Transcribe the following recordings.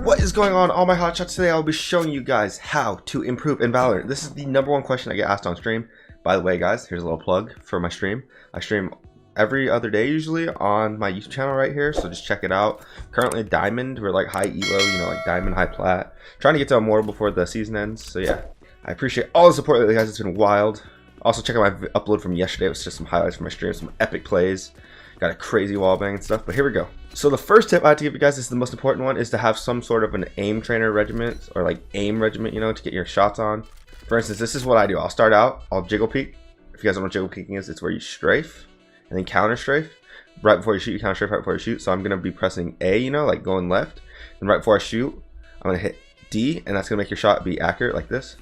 What is going on, all my hot shots? Today I'll be showing you guys how to improve in Valorant. This is the #1 question I get asked on stream. By the way, guys, here's a little plug for my stream. I stream every other day usually on my YouTube channel right here, so just check it out. Currently a diamond, we're like high elo, you know, like diamond, high plat. Trying to get to immortal before the season ends, so yeah. I appreciate all the support lately, guys. It's been wild. Also check out my upload from yesterday. It was just some highlights from my stream, some epic plays. Got a crazy wallbang and stuff, but here we go. So the first tip I have to give you guys, is the most important one, is to have some sort of an aim trainer regiment, or like aim regiment, you know, to get your shots on. For instance, this is what I do. I'll start out, I'll jiggle peek. If you guys don't know what jiggle peeking is, it's where you strafe and then counter strafe. Right before you shoot, you counter strafe right before you shoot. So I'm gonna be pressing A, you know, like going left, and right before I shoot, I'm gonna hit D, and that's gonna make your shot be accurate like this.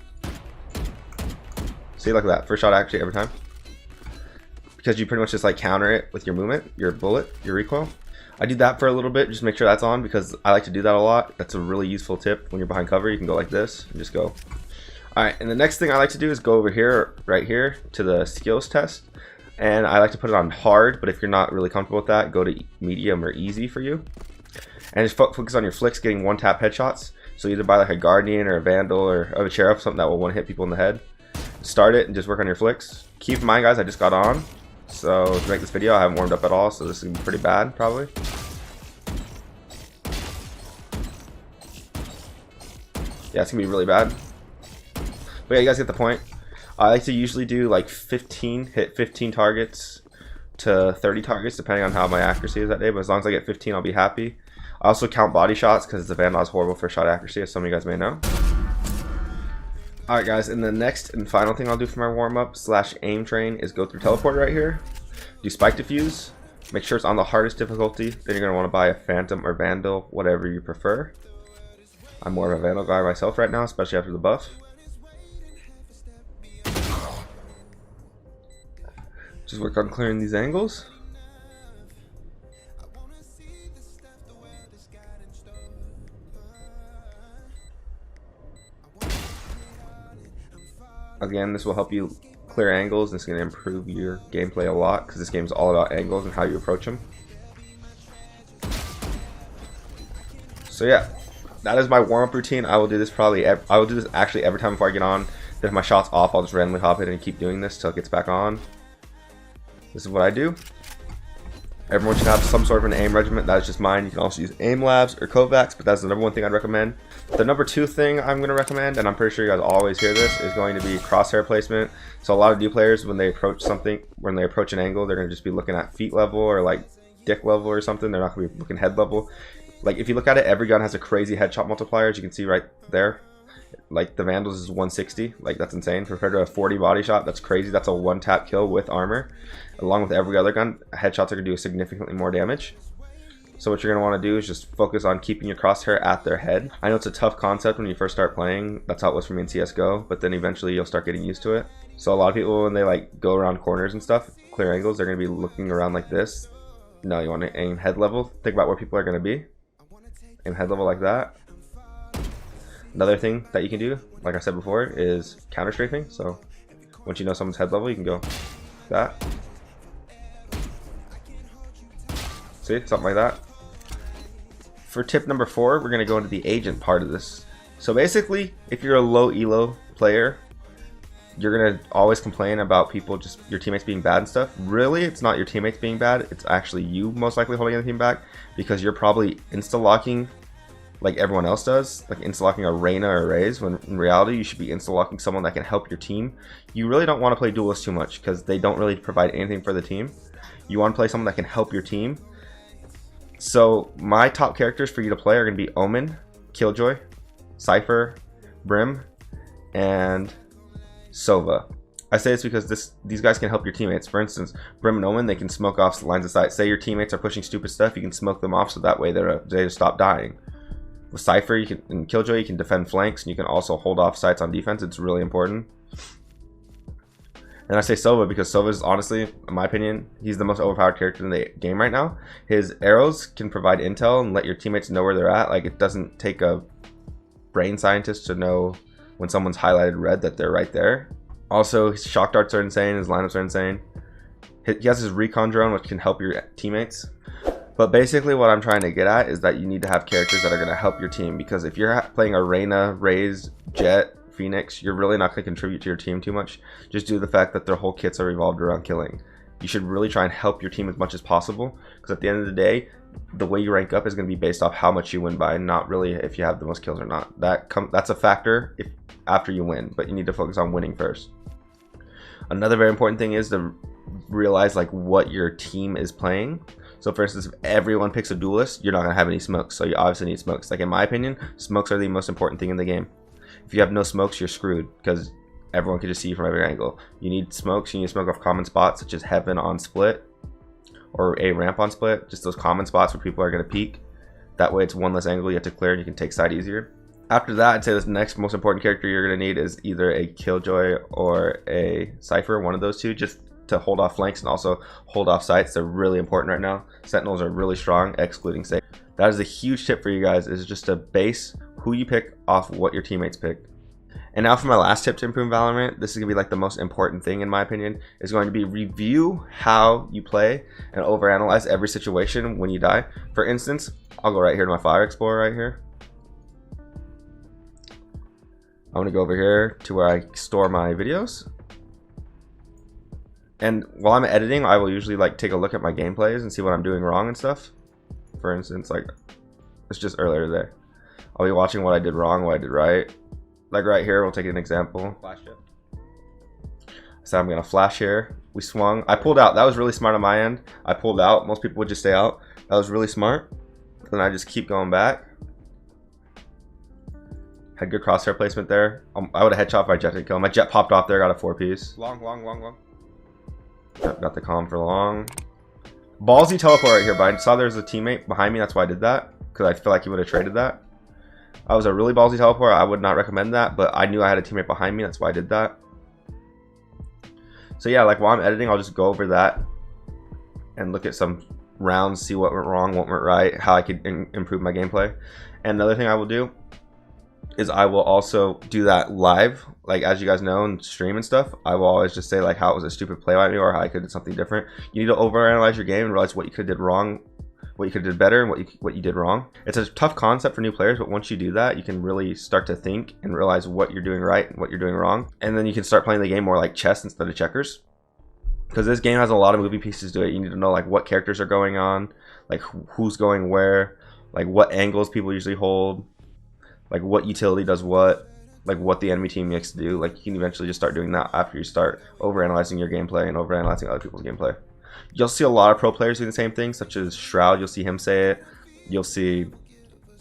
See, like that, first shot accuracy every time. Because you pretty much just like counter it with your movement, your bullet, your recoil. I do that for a little bit, just make sure that's on, because I like to do that a lot. That's a really useful tip when you're behind cover. You can go like this and just go. Alright, and the next thing I like to do is go over here, right here, to the skills test. And I like to put it on hard, but if you're not really comfortable with that, go to medium or easy for you. And just focus on your flicks, getting one-tap headshots. So either by like a Guardian or a Vandal or a Sheriff, something that will one-hit people in the head. Start it and just work on your flicks. Keep in mind, guys, I just got on. So to make this video, I haven't warmed up at all, so this is gonna be pretty bad, probably. Yeah, it's gonna be really bad. But yeah, you guys get the point. I like to usually do like 15, hit 15 targets to 30 targets, depending on how my accuracy is that day. But as long as I get 15, I'll be happy. I also count body shots, because the Vandal is horrible for shot accuracy, as some of you guys may know. Alright guys, and the next and final thing I'll do for my warm-up / aim train is go through teleport right here, do spike diffuse, make sure it's on the hardest difficulty, then you're going to want to buy a Phantom or Vandal, whatever you prefer. I'm more of a Vandal guy myself right now, especially after the buff. Just work on clearing these angles. Again, this will help you clear angles, and it's going to improve your gameplay a lot, because this game is all about angles and how you approach them. So yeah, that is my warm-up routine. I will do this actually every time before I get on. Then if my shot's off, I'll just randomly hop in and keep doing this till it gets back on. This is what I do. Everyone should have some sort of an aim regiment. That is just mine. You can also use aim labs or Kovacs, but that's the #1 thing I'd recommend. The #2 thing I'm going to recommend, and I'm pretty sure you guys always hear this, is going to be crosshair placement. So a lot of new players, when they approach something, when they approach an angle, they're going to just be looking at feet level or like dick level or something. They're not going to be looking head level. Like if you look at it, every gun has a crazy headshot multiplier, as you can see right there. Like the Vandals is 160, like that's insane. Compared to a 40 body shot, that's crazy. That's a one-tap kill with armor. Along with every other gun, headshots are going to do significantly more damage. So what you're going to want to do is just focus on keeping your crosshair at their head. I know it's a tough concept when you first start playing. That's how it was for me in CSGO, but then eventually you'll start getting used to it. So a lot of people, when they like go around corners and stuff, clear angles, they're going to be looking around like this. No, you want to aim head level. Think about where people are going to be. Aim head level like that. Another thing that you can do, like I said before, is counter strafing. So once you know someone's head level, you can go like that. See, something like that. For tip #4, we're going to go into the agent part of this. So basically, if you're a low elo player, you're going to always complain about people, just your teammates being bad and stuff. Really, it's not your teammates being bad. It's actually you most likely holding the team back, because you're probably insta-locking like everyone else does, like insta-locking a Reyna or a Raze, when in reality you should be insta-locking someone that can help your team. You really don't want to play duelists too much, because they don't really provide anything for the team. You want to play someone that can help your team. So my top characters for you to play are going to be Omen, Killjoy, Cypher, Brim, and Sova. I say this because these guys can help your teammates. For instance, Brim and Omen, they can smoke off lines of sight. Say your teammates are pushing stupid stuff, you can smoke them off, so that way they stop dying. With Cypher, and Killjoy, you can defend flanks, and you can also hold off sights on defense. It's really important. And I say Sova because Sova is, honestly, in my opinion, he's the most overpowered character in the game right now. His arrows can provide intel and let your teammates know where they're at. Like, it doesn't take a brain scientist to know when someone's highlighted red that they're right there. Also, his shock darts are insane. His lineups are insane. He has his recon drone, which can help your teammates. But basically what I'm trying to get at is that you need to have characters that are going to help your team, because if you're playing Arena, Raze, Jet, Phoenix, you're really not going to contribute to your team too much, just due to the fact that their whole kits are revolved around killing. You should really try and help your team as much as possible, because at the end of the day, the way you rank up is going to be based off how much you win by, not really if you have the most kills or not. That's a factor after you win, but you need to focus on winning first. Another very important thing is to realize like what your team is playing. So for instance, if everyone picks a duelist, you're not going to have any smokes, so you obviously need smokes. Like in my opinion, smokes are the most important thing in the game. If you have no smokes, you're screwed, because everyone can just see you from every angle. You need smokes. You need to smoke off common spots such as heaven on split or a ramp on split, just those common spots where people are going to peek. That way it's one less angle you have to clear and you can take side easier. After that, I'd say the next most important character you're going to need is either a Killjoy or a Cypher, one of those two, just to hold off flanks and also hold off sights. They're really important right now. Sentinels are really strong, excluding safe. That is a huge tip for you guys, is just to base who you pick off what your teammates pick. And now for my last tip to improve Valorant, this is going to be like the most important thing in my opinion, is going to be review how you play and overanalyze every situation when you die. For instance, I'll go right here to my Fire Explorer right here. I'm going to go over here to where I store my videos. And while I'm editing, I will usually like take a look at my gameplays and see what I'm doing wrong and stuff. For instance, like it's just earlier there. I'll be watching what I did wrong, what I did right. Like right here, we'll take an example. Flash it. So I'm gonna flash here. We swung. I pulled out. That was really smart on my end. I pulled out. Most people would just stay out. That was really smart. Then I just keep going back. Had good crosshair placement there. I would have headshot if my jet didn't kill. My jet popped off there. Got a 4-piece. Long. Got the calm for long. Ballsy teleport right here, but I saw there was a teammate behind me. That's why I did that, because I feel like he would have traded that. I was a really ballsy teleport. I would not recommend that, but I knew I had a teammate behind me. That's why I did that. So yeah, like while I'm editing, I'll just go over that and look at some rounds, see what went wrong, what went right, how I could improve my gameplay. And another thing I will do is I will also do that live, like as you guys know, in stream and stuff. I will always just say like how it was a stupid play by me, or how I could do something different. You need to overanalyze your game and realize what you could have did wrong, what you could have did better, and what you did wrong. It's a tough concept for new players, but once you do that, you can really start to think and realize what you're doing right and what you're doing wrong. And then you can start playing the game more like chess instead of checkers, because this game has a lot of moving pieces to it. You need to know like what characters are going on, like who's going where, like what angles people usually hold, like what utility does what, like what the enemy team makes to do. Like you can eventually just start doing that after you start overanalyzing your gameplay and overanalyzing other people's gameplay. You'll see a lot of pro players doing the same thing, such as Shroud. You'll see him say it. You'll see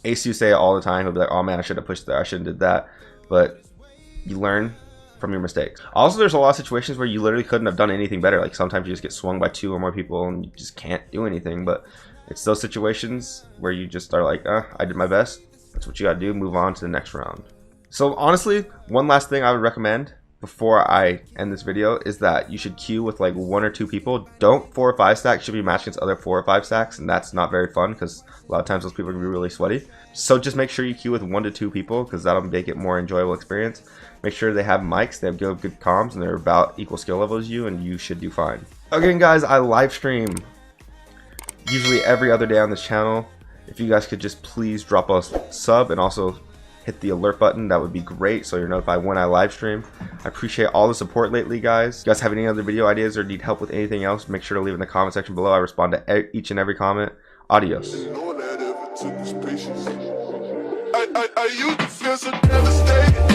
ACU say it all the time. He'll be like, oh man, I should have pushed there, I shouldn't have did that. But you learn from your mistakes. Also, there's a lot of situations where you literally couldn't have done anything better. Like sometimes you just get swung by 2 or more people and you just can't do anything. But it's those situations where you just are like, I did my best. That's what you gotta do. Move on to the next round. So honestly, one last thing I would recommend before I end this video is that you should queue with like 1 or 2 people. Don't 4 or 5 stack. Should be matched against other 4 or 5 stacks, and that's not very fun because a lot of times those people can be really sweaty. So just make sure you queue with 1 to 2 people, because that'll make it more enjoyable experience. Make sure they have mics, they have good comms, and they're about equal skill level as you, and you should do fine. Again guys, I live stream usually every other day on this channel. If you guys could just please drop a sub and also hit the alert button, that would be great, so you're notified when I live stream. I appreciate all the support lately, guys. If you guys have any other video ideas or need help with anything else, make sure to leave in the comment section below. I respond to each and every comment. Adios. I used to feel so devastated.